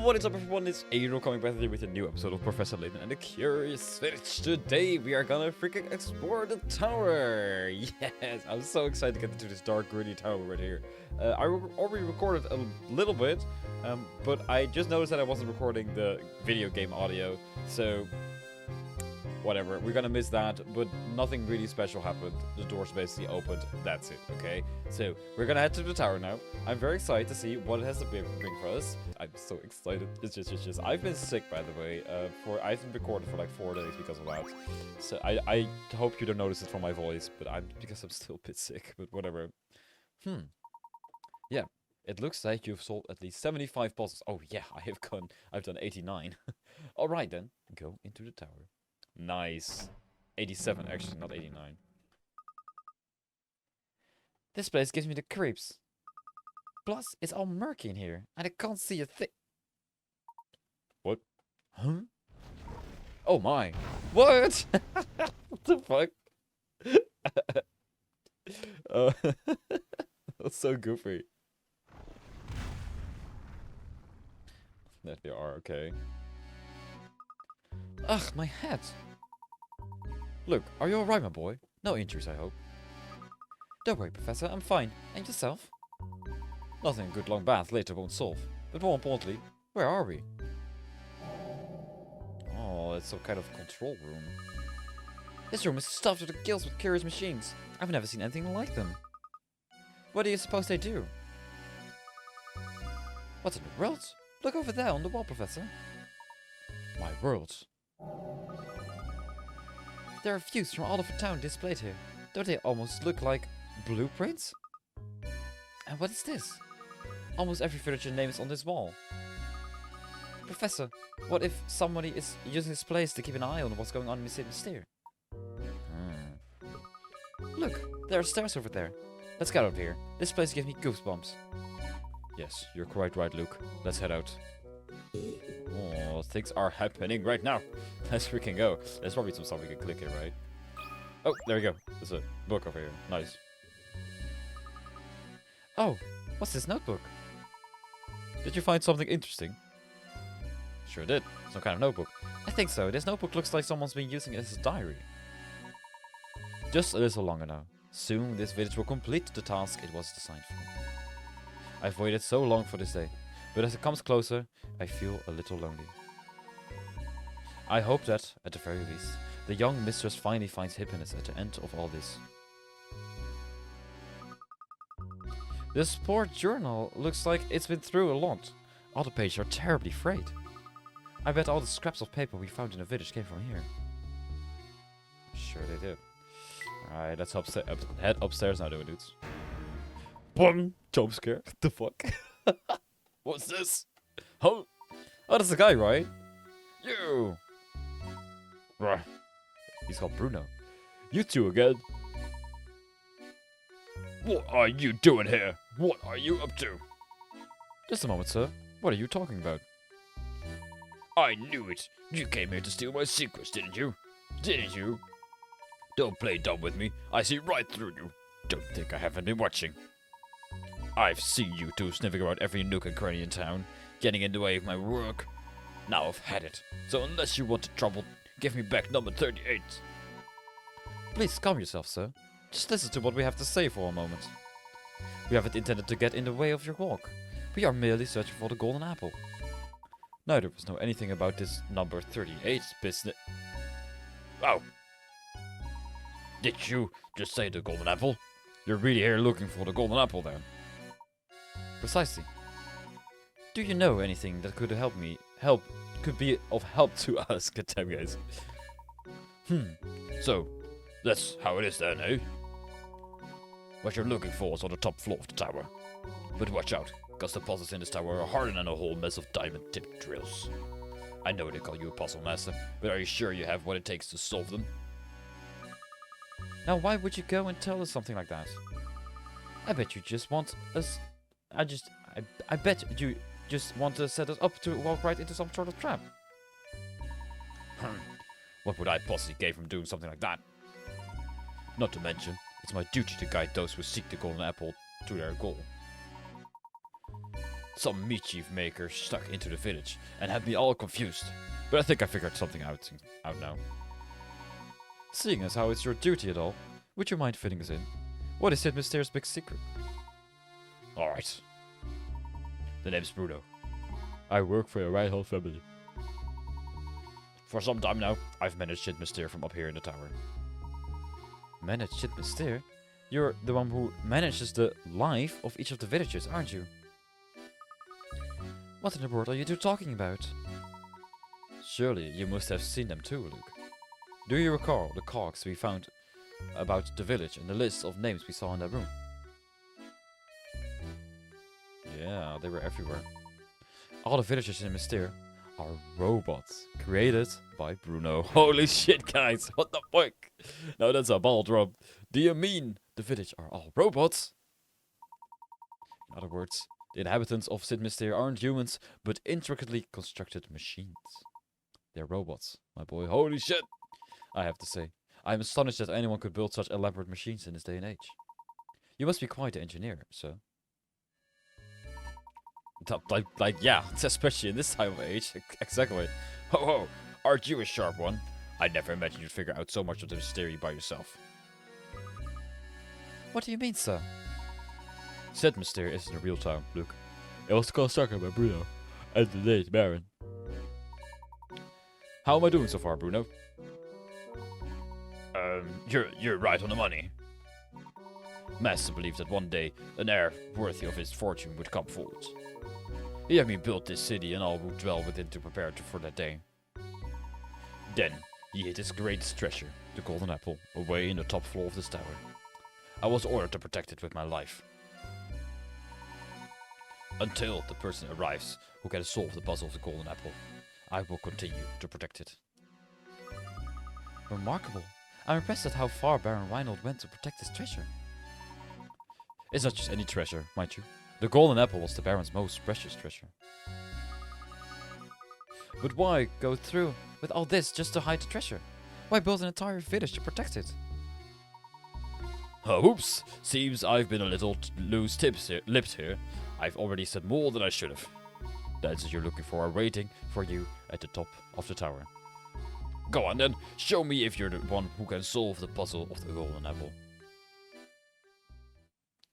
What is up, everyone? It's Adriall coming back here with a new episode of Professor Layton and the Curious Village. Today we are gonna freaking explore the tower. Yes, I'm so excited to get into this dark, gritty tower right here. I already recorded a little bit, but I just noticed that I wasn't recording the video game audio, so whatever. We're gonna miss that, but nothing really special happened. The doors basically opened. That's it, okay? So, we're gonna head to the tower now. I'm very excited to see what it has to bring for us. I'm so excited. It's just. I've been sick, by the way. I haven't recorded for like 4 days because of that. So, I hope you don't notice it from my voice, but because I'm still a bit sick, but whatever. Yeah. It looks like you've solved at least 75 puzzles. Oh, yeah, I've done 89. Alright then, go into the tower. Nice. 87, actually, not 89. This place gives me the creeps. Plus, it's all murky in here, and I can't see a thing. What? Huh? Oh my. What? What the fuck? That's so goofy. There they are, okay. Ugh, my head. Look, are you alright, my boy? No injuries, I hope. Don't worry, Professor, I'm fine. And yourself? Nothing a good long bath later won't solve. But more importantly, where are we? Oh, it's some kind of control room. This room is stuffed to the gills with curious machines. I've never seen anything like them. What do you suppose they do? What's in the world? Look over there on the wall, Professor. My world. There are views from all over town displayed here. Don't they almost look like blueprints? And what is this? Almost every villager name is on this wall. Professor, what if somebody is using this place to keep an eye on what's going on in the city steer? Look, there are stairs over there. Let's get out of here. This place gives me goosebumps. Yes, you're quite right, Luke. Let's head out. Oh, things are happening right now. Let's freaking go. There's probably some stuff we can click here, right? Oh, there we go. There's a book over here. Nice. Oh, what's this notebook? Did you find something interesting? Sure did. Some kind of notebook. I think so. This notebook looks like someone's been using it as a diary. Just a little longer now. Soon this village will complete the task it was designed for. I've waited so long for this day. But as it comes closer, I feel a little lonely. I hope that, at the very least, the young mistress finally finds happiness at the end of all this. This poor journal looks like it's been through a lot. All the pages are terribly frayed. I bet all the scraps of paper we found in the village came from here. Sure they did. Alright, let's head upstairs now, dudes. Boom! Jump scare. What the fuck? What's this? Oh, that's the guy, right? You! He's called Bruno. You two again? What are you doing here? What are you up to? Just a moment, sir. What are you talking about? I knew it. You came here to steal my secrets, didn't you? Didn't you? Don't play dumb with me. I see right through you. Don't think I haven't been watching. I've seen you two sniffing around every nook and cranny in town, getting in the way of my work. Now I've had it. So unless you want trouble, give me back number 38. Please calm yourself, sir. Just listen to what we have to say for a moment. We haven't intended to get in the way of your walk. We are merely searching for the golden apple. Neither of us know anything about this number 38 business. Oh. Did you just say the golden apple? You're really here looking for the golden apple then? Precisely. Do you know anything that could could be of help to us? Good time, guys. So, that's how it is then, eh? What you're looking for is on the top floor of the tower. But watch out, cause the puzzles in this tower are harder than a whole mess of diamond-tipped drills. I know they call you a puzzle master, but are you sure you have what it takes to solve them? Now why would you go and tell us something like that? I bet you just want us... I bet you just want to set us up to walk right into some sort of trap. What would I possibly gain from doing something like that? Not to mention, it's my duty to guide those who seek the golden apple to their goal. Some mischief maker stuck into the village and had me all confused. But I think I figured something out now. Seeing as how it's your duty at all, would you mind filling us in? What is Sid Mysterio's big secret? Alright. The name's Bruno. I work for a Reinhold family. For some time now, I've managed Sid Mysterio from up here in the tower. Managed Sid Mysterio? You're the one who manages the life of each of the villagers, aren't you? What in the world are you two talking about? Surely you must have seen them too, Luke. Do you recall the cards we found about the village and the list of names we saw in that room? Yeah, they were everywhere. All the villagers in Mysterio are robots created by Bruno. Holy shit, guys! What the fuck? Now that's a ball drop. Do you mean the village are all robots? In other words, the inhabitants of Sid Mysterio aren't humans, but intricately constructed machines. They're robots, my boy. Holy shit! I have to say, I'm astonished that anyone could build such elaborate machines in this day and age. You must be quite an engineer, sir. Yeah, especially in this time of age. Exactly. Ho ho, aren't you a sharp one? I never imagined you'd figure out so much of the mystery by yourself. What do you mean, sir? Sid Mysterio isn't a real town, Luke. It was constructed by Bruno and the late Baron. How am I doing so far, Bruno? You're right on the money. Master believed that one day an heir worthy of his fortune would come forward. He had me build this city and all who dwell within to prepare for that day. Then he hid his greatest treasure, the golden apple, away in the top floor of this tower. I was ordered to protect it with my life. Until the person arrives who can solve the puzzle of the golden apple, I will continue to protect it. Remarkable. I'm impressed at how far Baron Reinhold went to protect his treasure. It's not just any treasure, mind you. The golden apple was the Baron's most precious treasure. But why go through with all this just to hide the treasure? Why build an entire village to protect it? Oops! Seems I've been a little lipped here. I've already said more than I should have. The answers you're looking for are waiting for you at the top of the tower. Go on then, show me if you're the one who can solve the puzzle of the golden apple.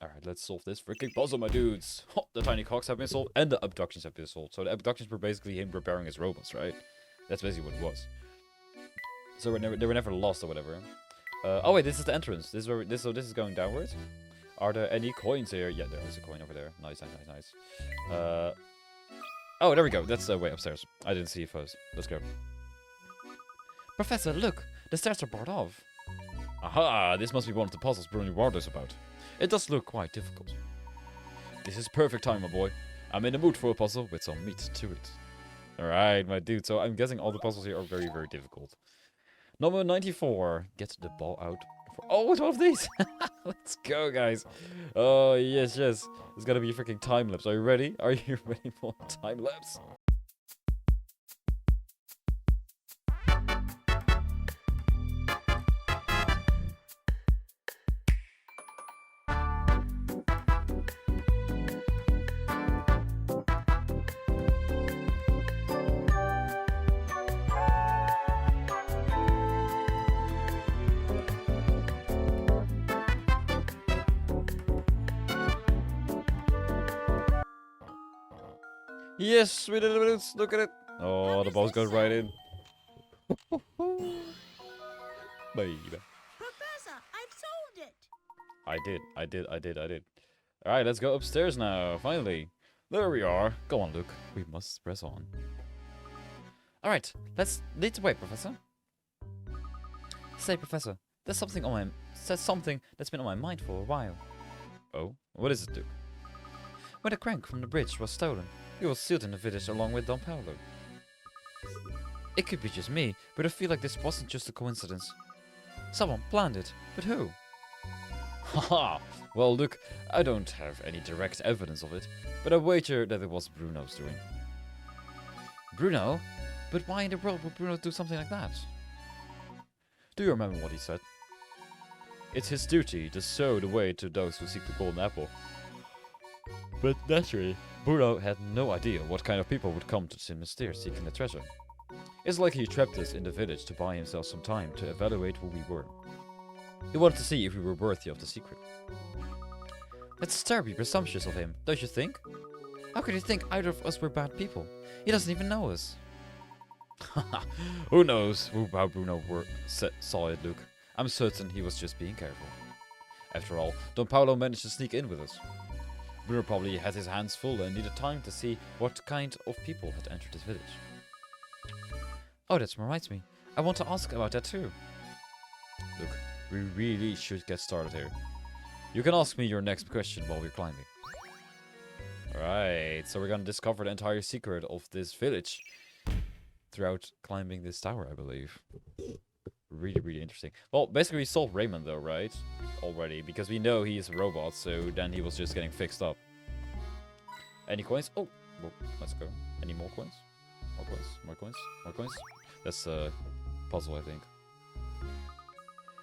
Alright, let's solve this freaking puzzle, my dudes. Oh, the tiny cocks have been solved and the abductions have been solved. So the abductions were basically him repairing his robots, right? That's basically what it was. So they were never lost or whatever. Oh wait, this is the entrance. This is going downwards. Are there any coins here? Yeah, there is a coin over there. Nice. Oh, there we go. That's the way upstairs. I didn't see it first. Let's go. Professor, look! The stairs are barred off. Aha! This must be one of the puzzles Bruno warned us about. It does look quite difficult. This is perfect time, my boy. I'm in the mood for a puzzle with some meat to it. Alright, my dude. So I'm guessing all the puzzles here are very, very difficult. Number 94. Get the ball out. Oh, it's one of these! Let's go, guys. Oh, yes. It's gonna be a freaking time lapse. Are you ready? Are you ready for a time lapse? Yes, we did it. Look at it. Oh, the ball's going right in. Baby. Professor, I've solved it. I did. Alright, let's go upstairs now. Finally. There we are. Go on, Luke. We must press on. Alright, let's lead the way, Professor. Say, Professor, there's something that's been on my mind for a while. Oh? What is it, Luke? When the crank from the bridge was stolen, he was sealed in the village along with Don Paolo. It could be just me, but I feel like this wasn't just a coincidence. Someone planned it, but who? Haha! Well, look, I don't have any direct evidence of it, but I wager that it was Bruno's doing. Bruno? But why in the world would Bruno do something like that? Do you remember what he said? It's his duty to show the way to those who seek the golden apple. But naturally, Bruno had no idea what kind of people would come to Sinister seeking the treasure. It's like he trapped us in the village to buy himself some time to evaluate who we were. He wanted to see if we were worthy of the secret. That's terribly presumptuous of him, don't you think? How could he think either of us were bad people? He doesn't even know us. Who knows how Bruno saw it, Luke. I'm certain he was just being careful. After all, Don Paolo managed to sneak in with us. Bruno probably had his hands full and needed time to see what kind of people had entered his village. Oh, that reminds me. I want to ask about that too. Look, we really should get started here. You can ask me your next question while we're climbing. Alright, so we're gonna discover the entire secret of this village throughout climbing this tower, I believe. Really, really interesting. Well, basically we solved Raymond though, right? Already, because we know he is a robot, so then he was just getting fixed up. Any coins? Oh, well, let's go. Any more coins? More coins? More coins? More coins? That's a puzzle, I think.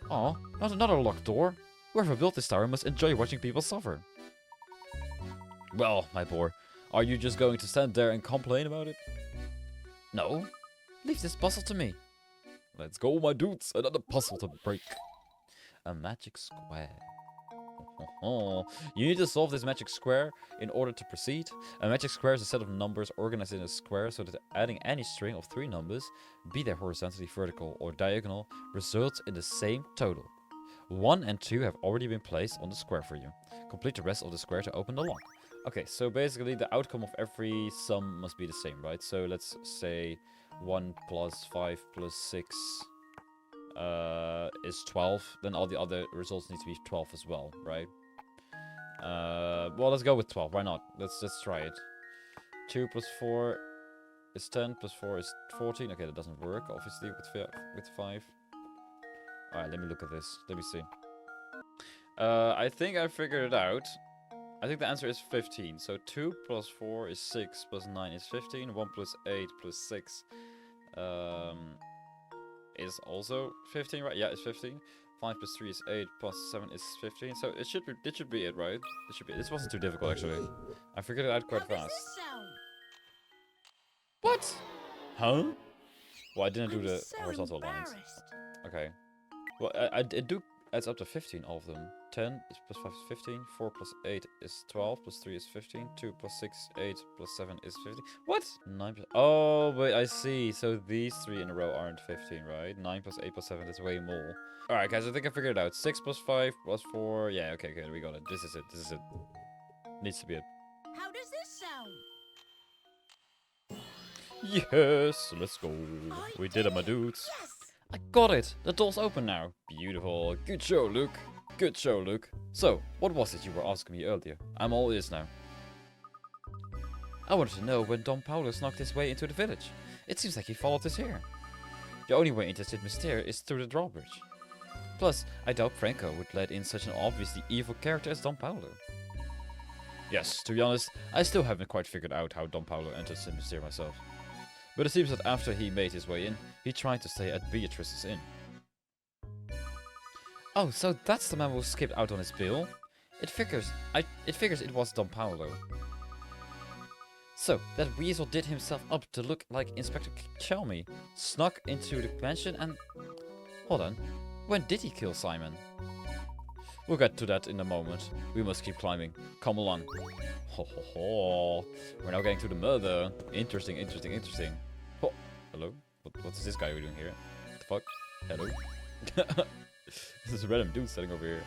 Aw, not another locked door. Whoever built this tower must enjoy watching people suffer. Well, my boy, are you just going to stand there and complain about it? No. Leave this puzzle to me. Let's go, my dudes. Another puzzle to break. A magic square. You need to solve this magic square in order to proceed. A magic square is a set of numbers organized in a square so that adding any string of 3 numbers, be they horizontally, vertical, or diagonal, results in the same total. 1 and 2 have already been placed on the square for you. Complete the rest of the square to open the lock. Okay, so basically the outcome of every sum must be the same, right? So let's say 1 plus 5 plus 6 is 12. Then all the other results need to be 12 as well, right? Well, let's go with 12. Why not? Let's try it. 2 plus 4 is 10. Plus 4 is 14. Okay, that doesn't work, obviously, with 5. Alright, let me look at this. Let me see. I think I figured it out. I think the answer is 15. So 2 plus 4 is 6, plus 9 is 15. 1 plus 8 plus 6 is also 15, right? Yeah, it's 15. 5 plus 3 is 8, plus 7 is 15. So it should be it, right? It should be. This wasn't too difficult, actually. I figured it out quite How does fast. this sound? What? Huh? Well, I didn't do I'm the so horizontal lines. embarrassed. Okay. Well, it do adds up to 15, all of them. 10 is plus 5 is 15. 4 plus 8 is 12. Plus 3 is 15. 2 plus 6, 8. Plus 7 is 15. What? 9 plus... Oh, wait, I see. So these 3 in a row aren't 15, right? 9 plus 8 plus 7 is way more. Alright, guys, I think I figured it out. 6 plus 5 plus 4... Yeah, okay, we got it. This is it. This is it. Needs to be it. How does this sound? Yes, let's go. We did it, my dudes. Yes! I got it! The door's open now. Beautiful. Good show, Luke. Good show, Luke. So, what was it you were asking me earlier? I'm all ears now. I wanted to know when Don Paolo snuck his way into the village. It seems like he followed us here. The only way into Sid Mystere is through the drawbridge. Plus, I doubt Franco would let in such an obviously evil character as Don Paolo. Yes, to be honest, I still haven't quite figured out how Don Paolo entered Sid Mystere myself. But it seems that after he made his way in, he tried to stay at Beatrice's inn. Oh, so that's the man who skipped out on his bill? It figures it was Don Paolo. So, that weasel did himself up to look like Inspector Chelmy, snuck into the mansion and... Hold on, when did he kill Simon? We'll get to that in a moment. We must keep climbing. Come along. Ho ho ho. We're now getting to the murder. Interesting, interesting, interesting. Oh, hello? What is this guy doing here? What the fuck? Hello? This is a random dude standing over here.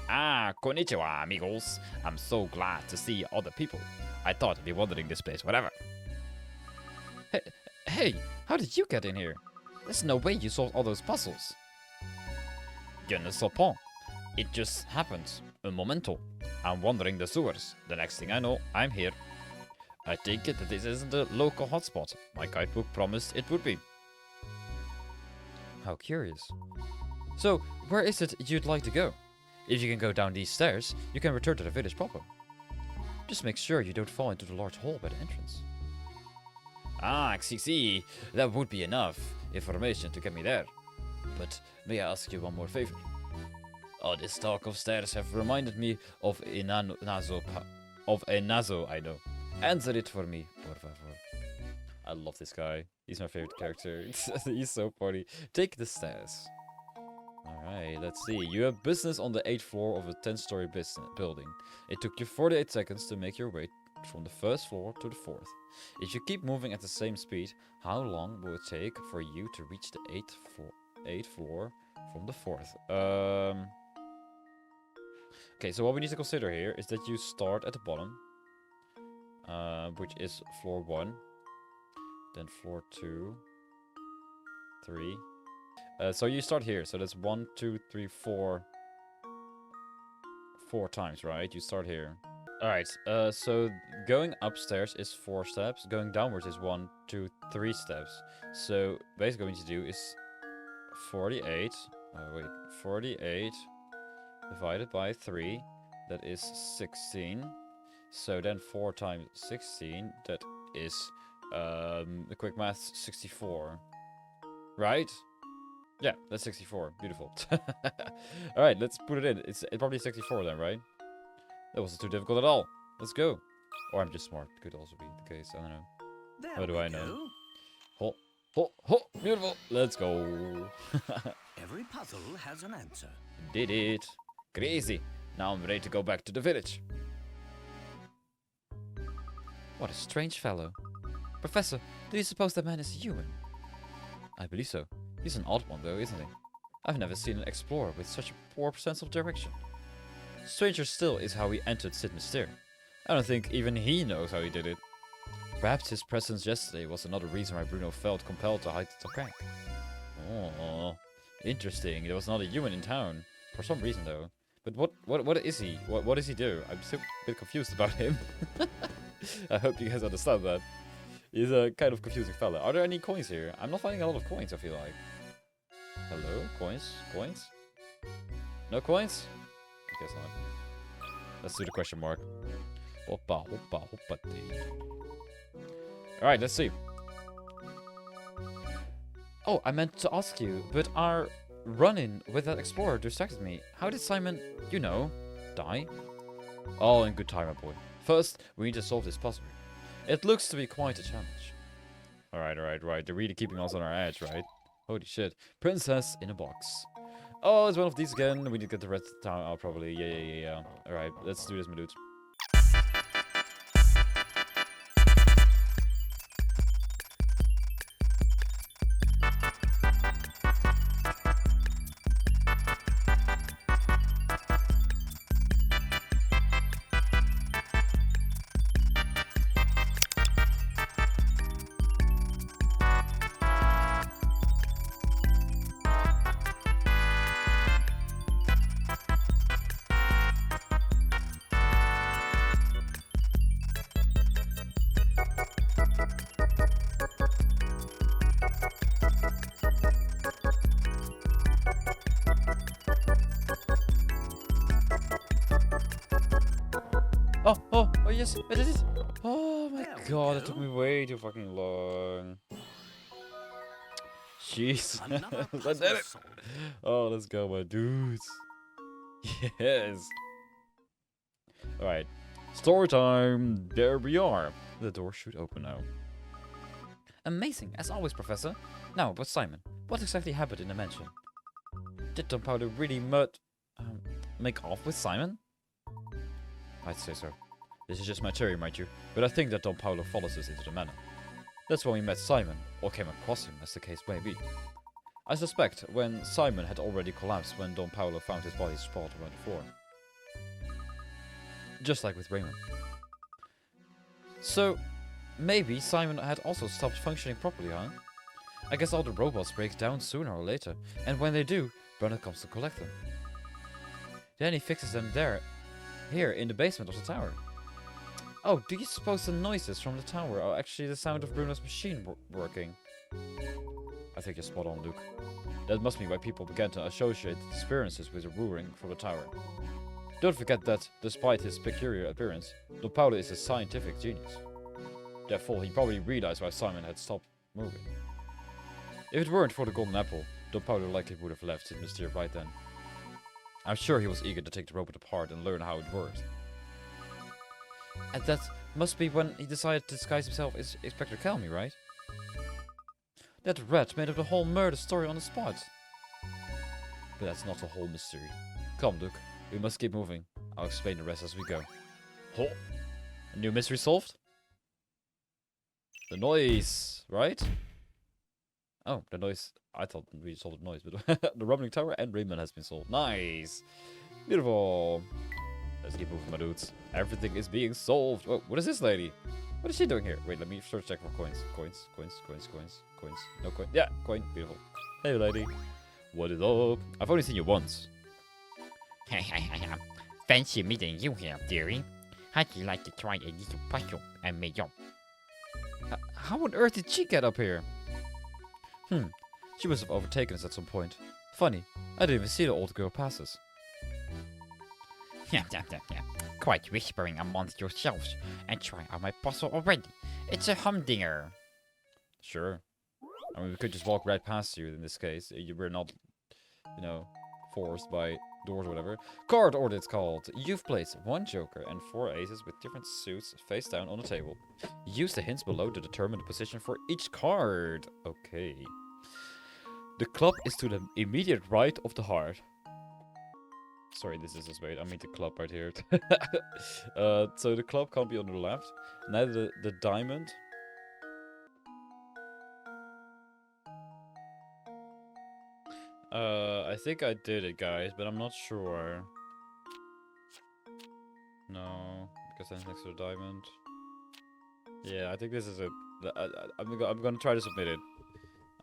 Ah, konnichiwa, amigos. I'm so glad to see other people. I thought I'd be wandering this place, whatever. Hey, how did you get in here? There's no way you solved all those puzzles. Je ne sais pas. It just happened. Un momento. I'm wandering the sewers. The next thing I know, I'm here. I take it that this isn't a local hotspot. My guidebook promised it would be. How curious. So, where is it you'd like to go? If you can go down these stairs, you can return to the village proper. Just make sure you don't fall into the large hole by the entrance. Ah, see, that would be enough information to get me there. But may I ask you one more favor? Oh, this talk of stairs have reminded me of of a nazo, I know. Answer it for me, por favor. I love this guy. He's my favorite character. He's so funny. Take the stairs. Alright, let's see. You have business on the 8th floor of a 10-story building. It took you 48 seconds to make your way from the 1st floor to the 4th. If you keep moving at the same speed, how long will it take for you to reach the 8th floor from the 4th? Okay, so what we need to consider here is that you start at the bottom, which is floor 1, then floor 2, 3. So you start here, so that's 1, 2, 3, 4 times, right? You start here. Alright, so going upstairs is 4 steps, going downwards is 1, 2, 3 steps. So basically what we need to do is 48 divided by 3, that is 16. So then 4 times 16, that is, the quick math, 64. Right? Yeah, that's 64. Beautiful. Alright, let's put it in. It's probably 64 then, right? That wasn't too difficult at all. Let's go. Or I'm just smart. Could also be the case. I don't know. There How do we I know? go. Ho, ho, ho. Beautiful. Let's go. Every puzzle has an answer. Did it. Crazy. Now I'm ready to go back to the village. What a strange fellow. Professor, do you suppose that man is human? I believe so. He's an odd one though, isn't he? I've never seen an explorer with such a poor sense of direction. Stranger still is how he entered Sid Mystere. I don't think even he knows how he did it. Perhaps his presence yesterday was another reason why Bruno felt compelled to hide the prank. Oh, interesting. There was not a human in town. For some reason though. But what is he? What does he do? I'm still a bit confused about him. I hope you guys understand that. He's a kind of confusing fella. Are there any coins here? I'm not finding a lot of coins, I feel like. Hello? Coins? Coins? No coins? I guess not. Let's do the question mark. Hoppa, hoppa, hoppa. Alright, let's see. Oh, I meant to ask you, but our run-in with that explorer distracted me. How did Simon, you know, die? All in good time, my boy. First, we need to solve this puzzle. It looks to be quite a challenge. Alright. They're really keeping us on our edge, right? Holy shit. Princess in a box. Oh, it's one of these again. We need to get the rest of the town out, probably. Yeah. Alright, let's do this, my dudes. Oh, yes, I did it. Oh my god, it took me way too fucking long. Jeez. Another I puzzle did it. solved. Oh, let's go, my dudes. Yes. Alright. Story time. There we are. The door should open now. Amazing, as always, Professor. Now, but Simon, what exactly happened in the mansion? Did Don Paulo really make off with Simon? I'd say so. This is just my theory, mind you, but I think that Don Paulo follows us into the manor. That's when we met Simon, or came across him, as the case may be. I suspect when Simon had already collapsed when Don Paulo found his body sprawled around the floor. Just like with Raymond. So, maybe Simon had also stopped functioning properly, huh? I guess all the robots break down sooner or later, and when they do, Bernard comes to collect them. Then he fixes them here in the basement of the tower. Oh, do you suppose the noises from the tower are actually the sound of Bruno's machine working? I think you're spot on, Luke. That must be why people began to associate experiences with the roaring from the tower. Don't forget that, despite his peculiar appearance, Don Paulo is a scientific genius. Therefore, he probably realized why Simon had stopped moving. If it weren't for the golden apple, Don Paulo likely would have left Sid Mystere right then. I'm sure he was eager to take the robot apart and learn how it worked. And that must be when he decided to disguise himself as Inspector Calmy, right? That rat made up the whole murder story on the spot. But that's not the whole mystery. Come, Luke. We must keep moving. I'll explain the rest as we go. Oh. A new mystery solved? The noise, right? Oh, the noise. I thought we solved the noise, but the rumbling tower and Raymond has been solved. Nice. Beautiful. Let's keep moving, my dudes. Everything is being solved. Oh, what is this lady? What is she doing here? Wait, let me first check for coins. Coins. No coin. Yeah, coin. Beautiful. Hey, lady. What is up? I've only seen you once. Fancy meeting you here, dearie. How'd you like to try a little puzzle I made up? How on earth did she get up here? She must have overtaken us at some point. Funny, I didn't even see the old girl pass us. Yeah. Quite whispering amongst yourselves and try out my puzzle already. It's a humdinger. Sure. I mean, we could just walk right past you in this case. We're not, forced by doors or whatever. Card order it's called. You've placed 1 joker and 4 aces with different suits face down on the table. Use the hints below to determine the position for each card. Okay. The club is to the immediate right of the heart. Sorry, this is just wait. I mean the club right here. So the club can't be on the left. Neither the diamond. I think I did it, guys, but I'm not sure. No, because that's next to the diamond. Yeah, I think this is it. I'm gonna try to submit it.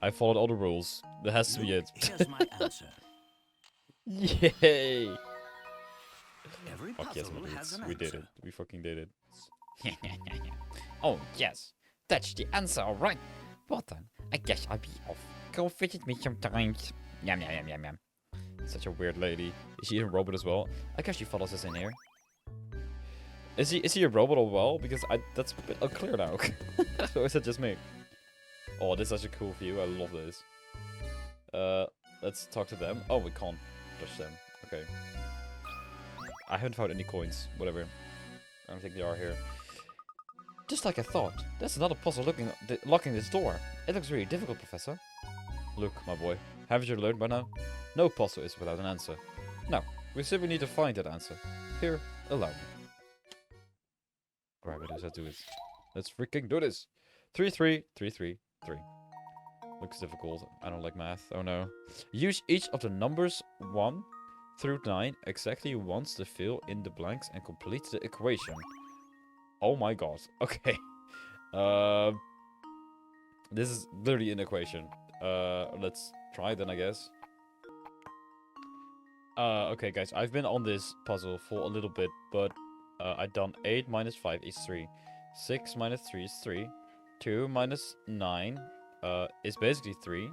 I followed all the rules. That has to be it. Here's my answer. Yay! Every Fuck yes, puzzle my has dudes. an We did answer. it. We fucking did it. Oh, yes. That's the answer, alright. Well then, I guess I'll be off. Go visit me sometimes. Yum. Such a weird lady. Is she a robot as well? I guess she follows us in here. Is he a robot as well? Because that's a bit unclear now. Or is it just me? Oh, this is such a cool view. I love this. Let's talk to them. Oh, we can't touch them. Okay. I haven't found any coins. Whatever. I don't think they are here. Just like I thought. There's another puzzle locking this door. It looks really difficult, Professor. Look, my boy. Haven't you learned by now? No puzzle is without an answer. Now, we simply need to find that answer. Here, allow me. Alright, let's do this. Let's freaking do this. 3, 3, 3, 3, 3. Looks difficult. I don't like math. Oh no. Use each of the numbers 1 through 9 exactly once to fill in the blanks and complete the equation. Oh my god. Okay. This is literally an equation. Let's try then, I guess. Okay, guys. I've been on this puzzle for a little bit, but I've done 8 minus 5 is 3. 6 minus 3 is 3. 2 minus 9 is basically 3.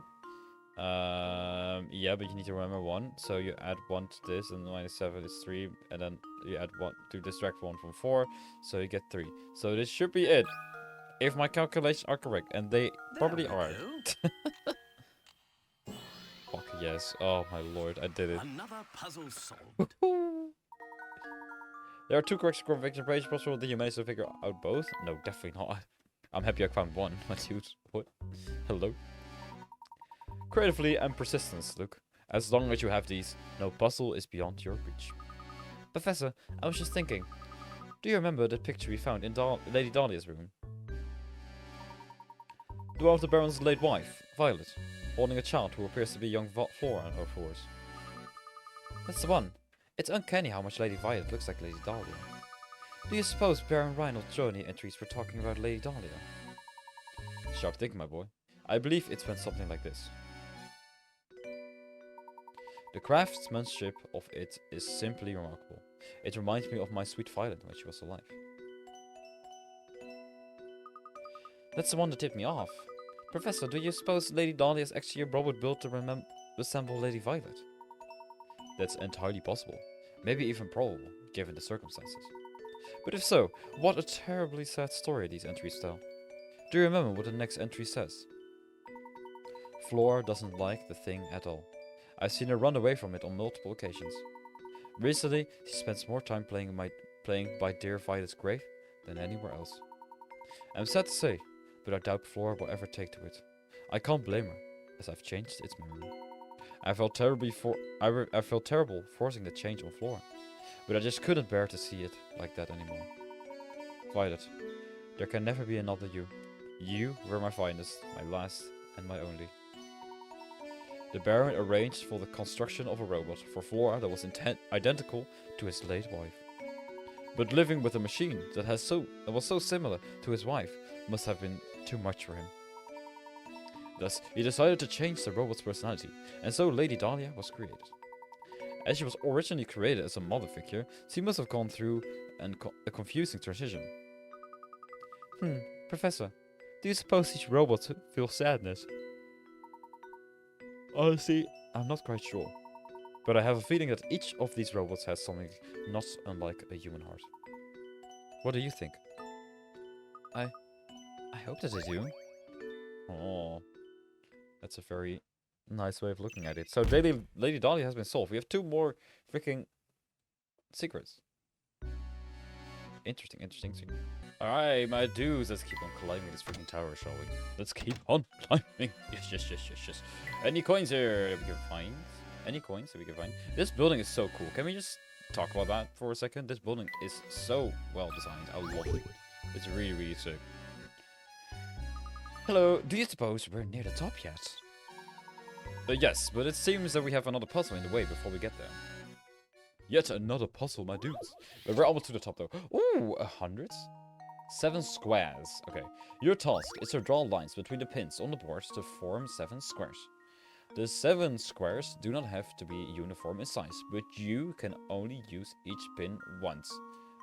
Yeah, but you need to remember 1. So you add 1 to this, and minus 7 is 3. And then you add 1 to distract 1 from 4. So you get 3. So this should be it. If my calculations are correct. And they probably are. Fuck yes. Oh my lord, I did it. Another puzzle solved. There are 2 correct score victory rates possible. Did you manage to figure out both? No, definitely not. I'm happy I found 1. My dude. What? Hello? Creatively and persistence, Luke. As long as you have these, no puzzle is beyond your reach. Professor, I was just thinking. Do you remember the picture we found in Lady Dahlia's room? The one of the Baron's late wife, Violet, holding a child who appears to be young Flora on her floors. That's the one. It's uncanny how much Lady Violet looks like Lady Dahlia. Do you suppose Baron Reinald's journey entries were talking about Lady Dahlia? Sharp thinking, my boy. I believe it's went something like this. The craftsmanship of it is simply remarkable. It reminds me of my sweet Violet when she was alive. That's the one that tipped me off. Professor, do you suppose Lady Dahlia is actually a robot built to resemble Lady Violet? That's entirely possible. Maybe even probable, given the circumstances. But if so, what a terribly sad story these entries tell. Do you remember what the next entry says? Flora doesn't like the thing at all. I've seen her run away from it on multiple occasions. Recently, she spends more time playing by dear Violet's grave than anywhere else. I'm sad to say, but I doubt Flora will ever take to it. I can't blame her, as I've changed its memory. I felt terrible forcing the change on Flora, but I just couldn't bear to see it like that anymore. Violet, there can never be another you. You were my finest, my last, and my only. The Baron arranged for the construction of a robot for Flora that was identical to his late wife. But living with a machine that was so similar to his wife must have been too much for him. Thus, he decided to change the robot's personality, and so Lady Dahlia was created. As she was originally created as a mother figure, she must have gone through a confusing transition. Professor, do you suppose each robot feels sadness? Honestly, I'm not quite sure. But I have a feeling that each of these robots has something not unlike a human heart. What do you think? I hope that they do. Oh, that's a very nice way of looking at it. So Lady Dahlia has been solved. We have 2 more freaking secrets. Interesting. Alright, my dudes, let's keep on climbing this freaking tower, shall we? Let's keep on climbing. Yes. Any coins here that we can find? Any coins that we can find? This building is so cool. Can we just talk about that for a second? This building is so well designed. I love it. It's really sick. Hello, do you suppose we're near the top yet? Yes, but it seems that we have another puzzle in the way before we get there. Yet another puzzle, my dudes. But we're almost to the top, though. Ooh, 100? 7 squares. Okay. Your task is to draw lines between the pins on the board to form 7 squares. The 7 squares do not have to be uniform in size, but you can only use each pin once.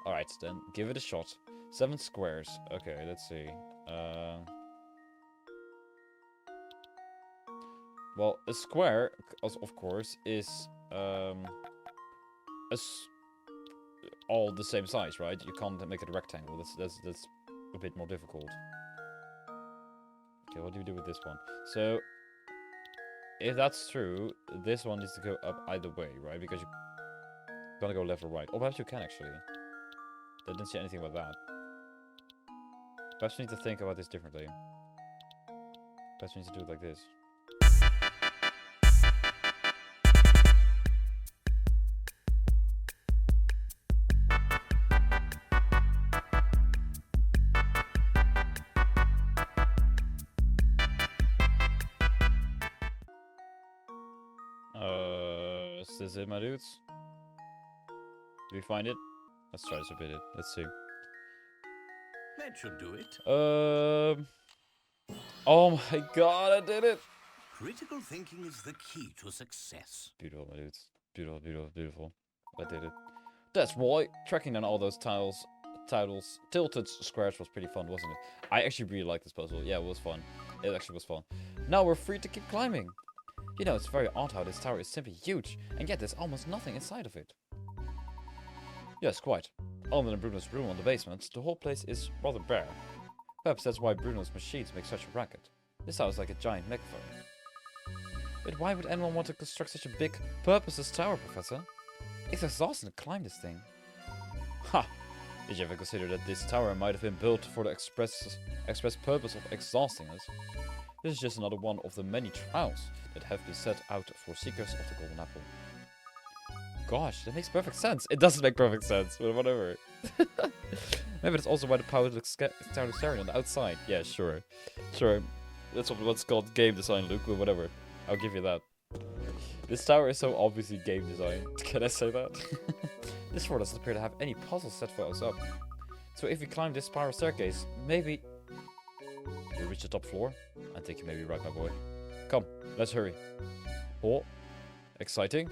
Alright, then give it a shot. 7 squares. Okay, let's see. Well, a square, of course, is all the same size, right? You can't make it a rectangle. That's a bit more difficult. Okay, what do we do with this one? So, if that's true, this one needs to go up either way, right? Because you're gonna go left or right. Or perhaps you can actually. I didn't see anything about that. Perhaps we need to think about this differently. Perhaps we need to do it like this. Is this it, my dudes? Do we find it? Let's try to submit it. Let's see. That should do it. Oh my god, I did it! Critical thinking is the key to success. Beautiful, my dudes. Beautiful. I did it. That's right. Tracking down all those tilted squares was pretty fun, wasn't it? I actually really liked this puzzle. Yeah, it was fun. It actually was fun. Now we're free to keep climbing. You know, it's very odd how this tower is simply huge, and yet there's almost nothing inside of it. Yes, quite. Other than Bruno's room on the basement, the whole place is rather bare. Perhaps that's why Bruno's machines make such a racket. This sounds like a giant megaphone. But why would anyone want to construct such a big, purposeless tower, Professor? It's exhausting to climb this thing. Ha! Did you ever consider that this tower might have been built for the express purpose of exhausting us? This is just another one of the many trials that have been set out for seekers of the Golden Apple. Gosh, that makes perfect sense. It doesn't make perfect sense, but whatever. Maybe that's also why the power looks started staring on the outside. Yeah, sure. That's what's called game design, Luke, or whatever. I'll give you that. This tower is so obviously game design. Can I say that? This floor doesn't appear to have any puzzles set for us up. So if we climb this spiral staircase, maybe we'll reach the top floor. I think you may be right, my boy. Come, let's hurry. Oh, exciting.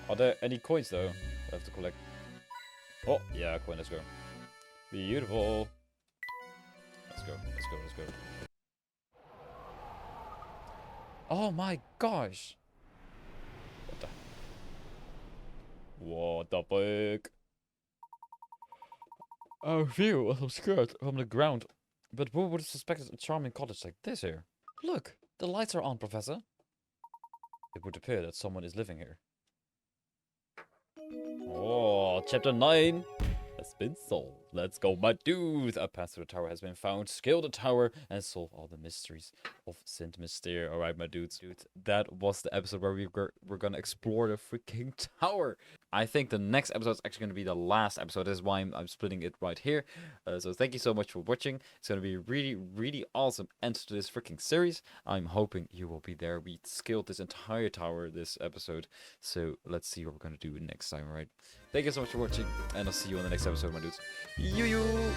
Are there any coins though I have to collect? Oh, yeah, coin, let's go. Beautiful. Let's go. Oh my gosh. What the fuck? Our view was obscured from the ground, but who would have suspected a charming cottage like this here? Look, the lights are on, Professor. It would appear that someone is living here. Oh, chapter 9. Let's been solved. Let's go, my dude. A path to the tower has been found. Scale the tower and solve all the mysteries of Saint Mystere. All right, my dudes. That was the episode where we're gonna explore the freaking tower. I think the next episode is actually gonna be the last episode. That's why I'm splitting it right here. So thank you so much for watching. It's gonna be a really, really awesome end to this freaking series. I'm hoping you will be there. We scaled this entire tower this episode. So let's see what we're gonna do next time, right? Thank you so much for watching, and I'll see you on the next episode, my dudes. You.